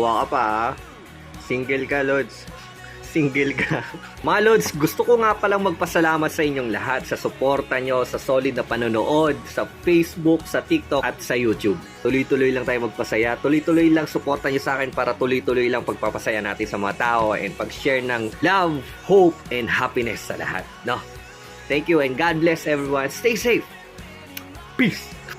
asawa ka pa, ha? Single ka, Lods. Single ka. Mga Lods, gusto ko nga palang magpasalamat sa inyong lahat sa suporta nyo, sa solid na panonood, sa Facebook, sa TikTok, at sa YouTube. Tuloy-tuloy lang tayo magpasaya. Tuloy-tuloy lang suporta nyo sa akin para tuloy-tuloy lang pagpapasaya natin sa mga tao and pag-share ng love, hope, and happiness sa lahat. No? Thank you and God bless everyone. Stay safe. Peace.